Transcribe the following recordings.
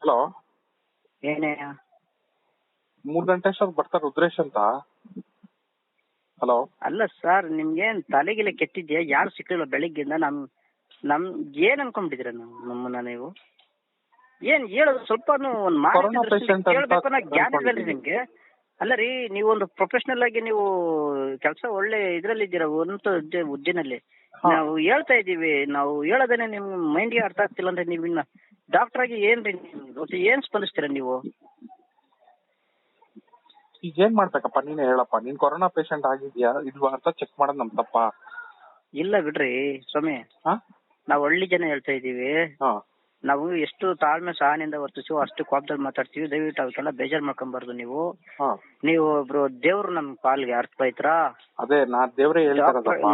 Hello, ಏನೇ 3 ಗಂಟೆ ಅಷ್ಟೊತ್ತು ಬರ್ತಾರೆ ರುದ್ರೇಶ್ ಅಂತ. ಹಲೋ, ಅಲ್ಲ ಸರ್, ನಿಮ್ಗೇನ್ ತಲೆಗಿಲೆ ಕೆಟ್ಟಿದ್ಯಾ? ಯಾರು ಸಿಕ್ಕಿಲ್ಲ ಬೆಳಿಗ್ಗೆಯಿಂದ. ನಮ್ ಏನ್ ಅನ್ಕೊಂಡ್ಬಿಟ್ಟಿದ್ರ ನಮ್ಮನ್ನ ನೀವು? ಏನ್ ಹೇಳೋದು ಸ್ವಲ್ಪ ಒಂದ್ ಕೊರೋನಾ ಪೇಷಂಟ್ ಕೇಳ್ಬೇಕು ಅನ್ನೋ ಜ್ಞಾನ ಇಲ್ವಲ್ರಿ ನಿಮ್ಗೆ? ಅಲ್ಲ ರೀ, ನೀವು ಒಂದು ಪ್ರೊಫೆಷನಲ್ ಆಗಿ ನೀವು ಕೆಲಸ ಒಳ್ಳೆ ಇದ್ರಲ್ಲಿ ಇದ್ದೀರಾ, ಒಂದು ಹುದ್ದೆನಲ್ಲಿ. ನಾವು ಹೇಳ್ತಾ ಇದೀವಿ, ನಾವು ಹೇಳೋದೇನೆ ನಿಮ್ ಮೈಂಡ್ಗೆ ಅರ್ಥ ಆಗ್ತಿಲ್ಲ ಅಂದ್ರೆ ನೀವು ಇನ್ನ ಡಾಕ್ಟರ್ ಆಗಿ ಏನ್ರಿ ಏನ್ ಸ್ಪಂದಿಸ್ತೀರಾ ನೀವು? ಈಗ ಏನ್ ಮಾಡ್ಬೇಕಪ್ಪ ನೀನೇ ಹೇಳಪ್ಪ. ನೀನ್ ಕೊರೋನಾ ಪೇಷಂಟ್ ಆಗಿದ್ಯಾ ಇಲ್ವಾ ಅಂತ ಚೆಕ್ ಮಾಡೋದು ನಮ್ ತಪ್ಪ? ಇಲ್ಲ ಬಿಡ್ರಿ ಸ್ವಾಮಿ, ನಾವು ಹಳ್ಳಿ ಜನ ಹೇಳ್ತಾ ಇದೀವಿ. ನಾವು ಎಷ್ಟು ತಾಳ್ಮೆ ಸಹನೆಯಿಂದ ವರ್ತಿಸುವ ಅಷ್ಟು ಕೋಪದಲ್ಲಿ ಮಾತಾಡ್ತೀವಿ. ದಯವಿಟ್ಟು ಅವಕ್ಕೆಲ್ಲ ಬೇಜಾರ್ ಮಾಡ್ಕೊಂಬಾರ್ದು ನೀವು. ನೀವು ಒಬ್ರು ದೇವ್ರು ನಮ್ ಪಾಲ್ಗೆ, ಅರ್ಥ ಆಯ್ತಾ? ಅದೇ ನಾ ದೇವ್ರೇ ಹೇಳ್ತಾರದಪ್ಪ,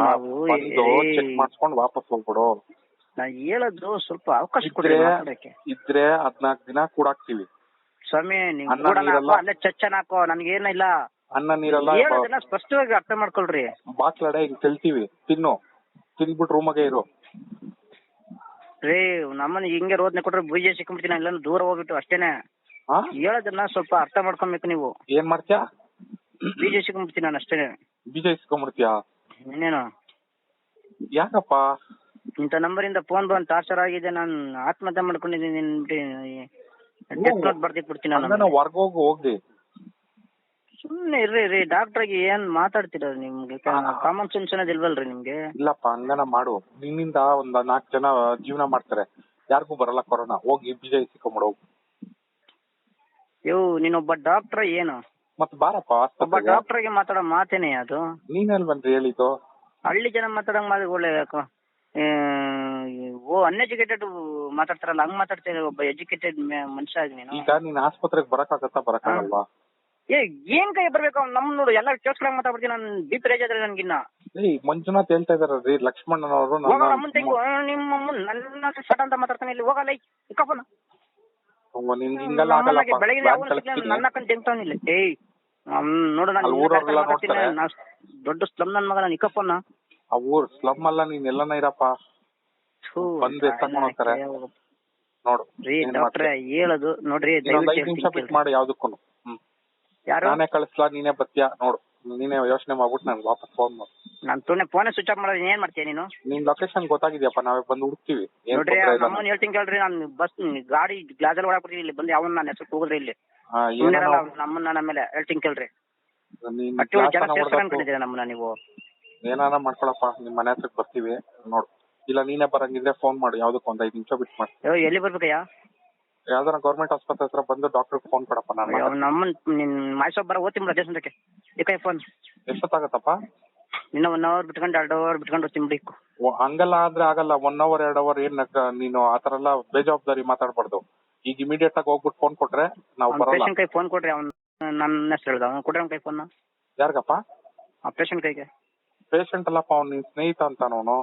ಚೆಕ್ ಮಾಡಿಸ್ಕೊಂಡು ವಾಪಸ್ ಹೋಗ್ಬಿಡು. ನಾ ಹೇಳೋದು ಸ್ವಲ್ಪ ಅವಕಾಶ ಕೊಡ್ರಿ ಮಾತಾಡಕ್ಕೆ. ಇದ್ರೆ 14 ದಿನ ಕೂಡಾಕ್ತಿವಿ ಸ್ವಾಮಿ. ನೀವು ಅಲ್ಲೇ ಚಚ್ಚನ್ ಹಾಕೋ, ನನ್ಗೇನಿಲ್ಲ. ಅನ್ನ ನೀರಲ್ಲ, ಹೇಳೋದನ್ನ ಸ್ಪಷ್ಟವಾಗಿ ಅರ್ಥ ಮಾಡ್ಕೊಳ್ರಿ. ಬಾಕ್ಲಡೆ ಹಿಂಗ್ ತೆಲ್ತೀವಿ, ತಿನ್ಬಿಟ್ಟು ರೂಮಾಗೆ ಇರು ರೀ. ನಮ್ಮನ್ನ ಹಿಂಗೆ ರೋದನೆ ಕೊಟ್ರೆ ಬೀಜ ಸಿಕ್ಕೊಂಡ್ಬಿಡ್ತೀನಿ, ಇಲ್ಲ ದೂರ ಹೋಗ್ಬಿಟ್ಟು ಅಷ್ಟೇನೆ. ಹೇಳೋದನ್ನ ಸ್ವಲ್ಪ ಅರ್ಥ ಮಾಡ್ಕೊಬೇಕು ನೀವು. ಏನ್ ಮಾಡ್ತೀಯಾ? ಬೀಜ ಸಿಕ್ಕೊಂಡ್ಬಿಡ್ತೀನಿ ನಾನು ಅಷ್ಟೇನೆ. ಬೀಜ ಇಸ್ಕೊಂಡ್ಬಿಡ್ತೀಯಾ? ಇನ್ನೇನು? ಯಾಕಪ್ಪ ಇಂಥ ನಂಬರಿಂದ ಫೋನ್ ಬಂದು ಟಾರ್ಚರ್ ಆಗಿದೆ, ನಾನು ಆತ್ಮಹತ್ಯೆ ಮಾಡ್ಕೊಂಡಿದ್ದೀನಿ, ಡೆತ್ ನೋಟ್ ಬರ್ದಿಟ್ಬಿಡ್ತೀನಿ ನಾನು. ಹೊರ್ಗೋಗಿ ಹೋಗಿ ಸುಮ್ನೆ ಇರ್ರಿ ರೀ. ಡಾಕ್ಟರ್ ಆಗಿ ಏನ್ ಮಾತಾಡ್ತೀರ? ನಿಮ್ಗೆ ಕಾಮನ್ ಸೆನ್ಸ್ ಅನ್ನೋದು ಇಲ್ವಲ್ರಿ ನಿಮ್ಗೆ? ಇಲ್ಲಪ್ಪ, ಹಂಗನ ಮಾಡು. ನಿನ್ನಿಂದ ಒಂದ್ 4 ಜನ ಜೀವನ ಮಾಡ್ತಾರೆ, ಯಾರಿಗೂ ಬರಲ್ಲ ಕೊರೋನಾ. ಹೋಗಿ ಬೀಜ ಇಸ್ಕೊಂಬಿಡು. ನೀನೊಬ್ಬ ಡಾಕ್ಟರ್ ಏನು? ಮತ್ ಬಾರಪ್ಪ, ಒಬ್ಬ ಡಾಕ್ಟರ್ ಆಗಿ ಮಾತಾಡೋ ಮಾತೇನೆ ಅದು? ನೀನೆಲ್ ಬಂದ್ರಿ ಹೇಳಿದ್ದು? ಹಳ್ಳಿ ಜನ ಮಾತಾಡಂಗ್ ಮಾಡಿ ಒಳ್ಳೆ ಅನ್ಎಜುಕೇಟೆಡ್ ಮಾತಾಡ್ತಾರಲ್ಲ, ಹಂಗ್ ಮಾತಾಡ್ತೀರ. ಒಬ್ಬ ಎಜುಕೇಟೆಡ್ ಮನುಷ್ಯ ಆಗಿ ನೀನು. ಈಗ ನೀನ್ ಆಸ್ಪತ್ರೆಗೆ ಬರಕಾಗತ್ತಾ? ಬರಕಾಗಲ್ವಾ? ಏನ್ ಕೈ ಬರ್ಬೇಕು? ನಮ್ ನೋಡು ಎಲ್ಲ ಕೇಳ್ಸ್ಕೊಳಂಗ್ ಮಾತಾಡ್ತೀನಿ. ನನ್ BP ರೇಜ್ ಆದ್ರೆ ನನ್ಗಿನ್ನ. ಮಂಜುನಾಥ್ ಹೇಳ್ತಾ ಇದಾರೆ ಲಕ್ಷ್ಮಣ್ಣನವರು. ಅಮ್ಮನ್ ತೆಂಗು ನಿಮ್ಮ ನನ್ನ ಸಟ್ ಅಂತ ಮಾತಾಡ್ತಾನೆ. ಇಲ್ಲಿ ಹೋಗಲ್ಲ, ಇಕ್ಕಪ್ಪನ ಬೆಳಗ್ಗೆ ನನ್ನ ಕಂಡು ತೆಂಗ್ತಾವನಿಲ್ಲ. ನೋಡು, ನಾನು ದೊಡ್ಡ ಸ್ಲಮ್ ನನ್ ಮಗ, ನಾನು ಇಕ್ಕಪ್ಪನ. ಆ ಊರ್ ಸ್ಲಮ್ ಅಲ್ಲ, ನೀನ್ ಎಲ್ಲನ ಇರಪ್ಪ. ಬಂದು ಎತ್ತಕೊಂಡ್ ಹೋಗ್ತಾರೆ ನೋಡು. ಡಾಕ್ಟ್ರೆ ಹೇಳೋದು ನೋಡ್ರಿ, 5 ನಿಮಿಷ ಬಿಟ್ಟು ಮಾಡಿ ಯಾವ್ದಕ್ಕೂ. ನಾನೇ ಕಳಿಸ್ಲಾ, ನೀನೇ ಬತ್ತೀಯಾ ನೋಡು. ನೀನೇ ಯೋಚನೆ ಮಾಡ್ಬಿಟ್ಟು ನನ್ಗೆ ವಾಪಸ್ ಫೋನ್ ಮಾಡು. ನಾನು ಫೋನೇ ಸ್ವಿಚ್ ಆಫ್ ಮಾಡೋದು. ಏನ್ ಮಾಡ್ತೀಯ ನೀನು? ನಿನ್ ಲೊಕೇಶನ್ ಗೊತ್ತಾಗಿದ್ಯಪ್ಪ, ನಾವೇ ಬಂದು ಹುಡುಕ್ತಿವಿ. ನೋಡ್ರಿ, ನಮ್ಮನ್ನ ಹೇಳ್ತೀನಿ ಕೇಳ್ರಿ. ನಾನು ಬಸ್ ಗಾಡಿ ಗ್ಲಾಸಲ್ಲಿ ಒಳಗ್ಬಿಡ್ತೀನಿ. ಇಲ್ಲಿ ಬಂದು ಯಾವನ್ನ ನನ್ನ ಹೆಸರು ಕೂಗಿದ್ರಿ ಇಲ್ಲಿ ನಮ್ಮನ್ನ ನಮ್ಮ ಮೇಲೆ ಹೇಳ್ತೀನಿ ಕೇಳ್ರಿ. ನಮ್ಮನ್ನ ನೀವು ಏನಾರ ಮಾಡ್ಕೊಳಪ್ಪ, ನಿಮ್ ಮನೆ ಹತ್ರಕ್ ಬರ್ತೀವಿ ನೋಡು. ಇಲ್ಲ ನೀನೇ ಬರಂಗಿದ್ರೆ ಫೋನ್ ಮಾಡು, ಯಾವ್ದಕ್ಕೆ 5 ನಿಮಿಷ ಬಿಟ್ಟು ಮಾಡಿ. ಎಲ್ಲಿ ಬರ್ಬೇಕಯ್ಯ? ಯಾವ್ದಾರ ಗೌರ್ಮೆಂಟ್ ಆಸ್ಪತ್ರೆ ಹತ್ರ ಬಂದು ಡಾಕ್ಟರ್ ಫೋನ್ ಕೊಡಪ್ಪ. ನಿನ್ ಮಾಯ್ಸೊಬ್ಬ ಬರ ಓದ್ತೀನಿ ಬಿಡ ದೇಶಕ್ಕೆ. ಏಕಾಯಿ ಫೋನ್ ಎಷ್ಟೊತ್ತಾಗತ್ತಪ್ಪ? ಇನ್ನ 1 ಅವರ್ ಬಿಟ್ಕೊಂಡು 2 ಅವರ್ ಬಿಟ್ಕೊಂಡು ಓದ್ತೀನಿ ಬಿಡಿ. ಹಂಗಲ್ಲ ಆದ್ರೆ ಆಗಲ್ಲ. 1 ಅವರ್ 2 ಅವರ್ ಏನ್ ನೀನು ಆತರ ಎಲ್ಲ ಬೇಜವಾಬ್ದಾರಿ ಮಾತಾಡ್ಬಾರ್ದು. ಈಗ ಇಮಿಡಿಯೇಟ್ ಆಗಿ ಹೋಗ್ಬಿಟ್ಟು ಫೋನ್ ಕೊಟ್ರೆ ನಾವು ಬರಲ್ಲ. ಪೇಷಂಟ್ ಕೈ ಫೋನ್ ಕೊಡ್ರಿ. ಅವ್ನು ನನ್ನ ಹೆಸರು ಹೇಳ್ದ, ಅವ್ನು ಕೊಡ್ರಿ ಅವ್ನ ಕೈ ಫೋನ್. ಯಾರಿಗಪ್ಪ? ಆ ಪೇಷಂಟ್ ಕೈಗೆ. ಪೇಷಂಟ್ ಅಲ್ಲಪ್ಪ, ಅವ್ನು ನಿನ್ ಸ್ನೇಹಿತ ಅಂತ. ಅವನು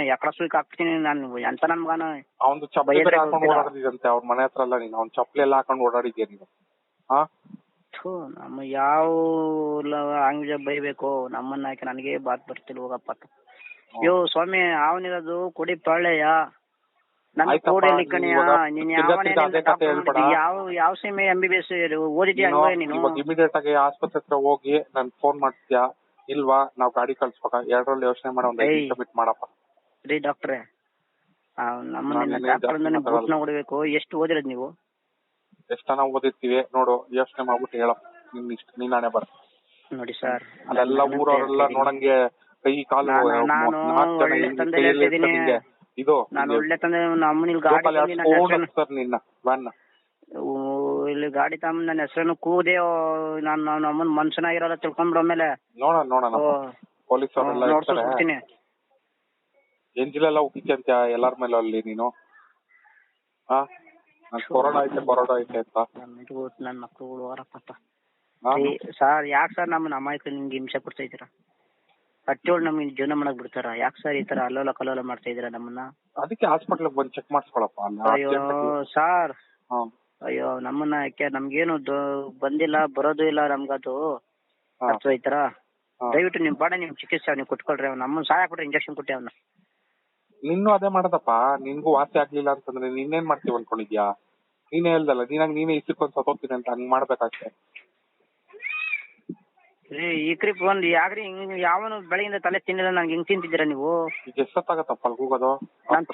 ಯಾಕಡ ಸುಯ್ಕ್ ಹಾಕ್ತೀನಿ ನಾನು. ಎಂತ ನನ್ ಮಗನ ಅವ್ನು ಚಪ್ಪಲಿ ಹಾಕೊಂಡು ಓಡಾಡಿದಂತೆ ಅವ್ರ ಮನೆ ಹತ್ರ ಎಲ್ಲ. ನೀನು ಅವ್ನ ಚಪ್ಪಲಿ ಎಲ್ಲ ಹಾಕೊಂಡು ಓಡಾಡಿದ್ಯಾ ನೀನು? ನಮ್ಮ ಯಾವ ಅಂಗಡಿ ಬೈಬೇಕು ನಮ್ಮನ್ನ ಹಾಕಿ ನನಗೆ ಬಾತ್ ಬರ್ತಿಲ್ಲ. ಹೋಗಪ್ಪ ಸ್ವಾಮಿ, ಅವನಿರೋದು ಕುಡಿ ಪಾಳ್ಯ. ನನ್ನ ಕೋಡಿಯಲ್ಲಿ ಕಣೆಯ. ನೀನ್ ಯಾವ ಸೀಮೆ MBBS ಓದಿದ್ಯಾ ನೀನು? ಇಮಿಡಿಯೇಟ್ ಆಗಿ ಆಸ್ಪತ್ರೆ ಹತ್ರ ಹೋಗಿ ನನ್ ಫೋನ್ ಮಾಡ್ತೀಯಾ ಇಲ್ವಾ? ನಾವ್ ಗಾಡಿ ಕಳ್ಸ್ಬೇಕ? 2ರಲ್ಲಿ ಯೋಚನೆ ಮಾಡೋ. 5 ನಿಮಿಷ ಬಿಟ್ಟು ಮಾಡಪ್ಪ. ರೀ ಡಾಕ್ಟ್ರೆ, ನಮ್ಮನ್ನ ಹೊಡಿಬೇಕು. ಎಷ್ಟು ಓದಿರೋದು ನೀವು? ಎಷ್ಟನ ಓದಿರ್ತೀವಿ ನೋಡು. ಯೋಚನೆ ಮಾಡ್ಬಿಟ್ಟು ಹೇಳಪ್ಪ. ನೀನ್ ನಾನೇ ಬರ ನೋಡಿ ಸರ್, ಅಲ್ಲೆಲ್ಲ ಊರವರೆಲ್ಲ ನೋಡಂಗೆ ಕೈ ಕಾಲು. ನಾನು ಒಳ್ಳೆ ತಂದೆ ಹೇಳ್ತಿದ್ದೀನಿ. ನಾನು ಒಳ್ಳೆ ತಂದೆ. ನಮ್ಮನಿಲ್ ಗಾಡಿ ನಿನ್ನ ವ್ಯಾನ್ ಇಲ್ಲಿ ಗಾಡಿ ತಮ್ಮ ನನ್ನ ಹೆಸರನ್ನು ಕೂದೆ. ನಾನು ನಮ್ಮನ್ ಮನುಷ್ಯನಾಗಿರೋದ ತಿಳ್ಕೊಂಡ್ಬಿಡೋ ಮೇಲೆ ನೋಡೋಣ ಪೊಲೀಸ್ ಅವರೆಲ್ಲ ನೋಡ್ತೀನಿ. ಎಂಜಿಲೆಲ್ಲ ಉಕ್ಕಿಂತ ಎಲ್ಲಾರ ಮೇಲೆ ಅಲ್ಲಿ ನೀನು ಕೊರೋನಾ ಐತೆ ಅಂತ ನನ್ನ ಮಕ್ಕಳು ಹೊರಪ್ಪ. ಸರ್ ಯಾಕೆ ಸರ್ ನಮ್ಮನ್ನ ಅಮಾಯಕ ನಿಮ್ಗೆ ಹಿಂಸೆ ಕೊಡ್ತಾ ಇದ್ದೀರಾ? ಹಟ್ಟಿಯೊಳಗೆ ನಮ್ಗೆ ಜೀವನ ಮಾಡಕ್ ಬಿಡ್ತಾರ? ಯಾಕೆ ಸರ್ ಈ ತರ ಅಲ್ಲೋಲ ಕಲ್ಲೋಲ ಮಾಡ್ತಾ ಇದೀರಾ ನಮ್ಮನ್ನ? ಅದಕ್ಕೆ ಹಾಸ್ಪಿಟ್ಲಿಗೆ ಬಂದು ಚೆಕ್ ಮಾಡಿಸ್ಕೊಳಪ್ಪ. ಅಯ್ಯೋ ಸರ್, ಅಯ್ಯೋ ನಮ್ಮನ್ನ ಯಾಕೆ? ನಮ್ಗೇನು ಬಂದಿಲ್ಲ, ಬರೋದು ಇಲ್ಲ ನಮ್ಗದು. ಅರ್ಥ ಆಯ್ತಾರ? ದಯವಿಟ್ಟು ನಿಮ್ ಬಾಡ ನಿಮ್ ಚಿಕಿತ್ಸೆ ನೀವು ಕೊಟ್ಕೊಳ್ರಿ. ಅವ್ನು ನಮ್ಮನ್ನ ಸಹಾಯ ಕೊಟ್ರೆ ಇಂಜೆಕ್ಷನ್ ಕೊಟ್ಟೆ ಅವ್ನ. ನಿನ್ನೂ ಅದೇ ಮಾಡದಪ್ಪ. ನಿನ್ಗೂ ವಾಸಿ ಆಗ್ಲಿಲ್ಲ ಅಂತಂದ್ರೆ ನೀನೇನ್ ಮಾಡ್ತೀವಿ ಅನ್ಕೊಂಡಿದ್ಯಾ? ನೀನೇ ಹೇಳ್ದಲ್ಲ, ನೀನೇ ಇಸ್ಕೊಂಡ್ ಸತ್ತೋಗ್ತೀನಿ ಅಂತ, ಹಂಗ್ ಮಾಡ್ಬೇಕಷ್ಟೇ. ಈಕ್ರಿ ಬಂದ್ ಯಾಕ್ರಿ ಹಿಂಗ್ ಯಾವನು ಬೆಳಗಿಂದ ತಲೆ ತಿನ್ನಿಲ್ಲ ನಂಗೆ ಹಿಂಗ್ ತಿಂತಿದ್ದೀರಾ ನೀವು? ಈಗ ಎಷ್ಟೊತ್ತಾಗತ್ತಪ್ಪ ಅಲ್ಲಿ ಹೋಗೋದು? ನಾನು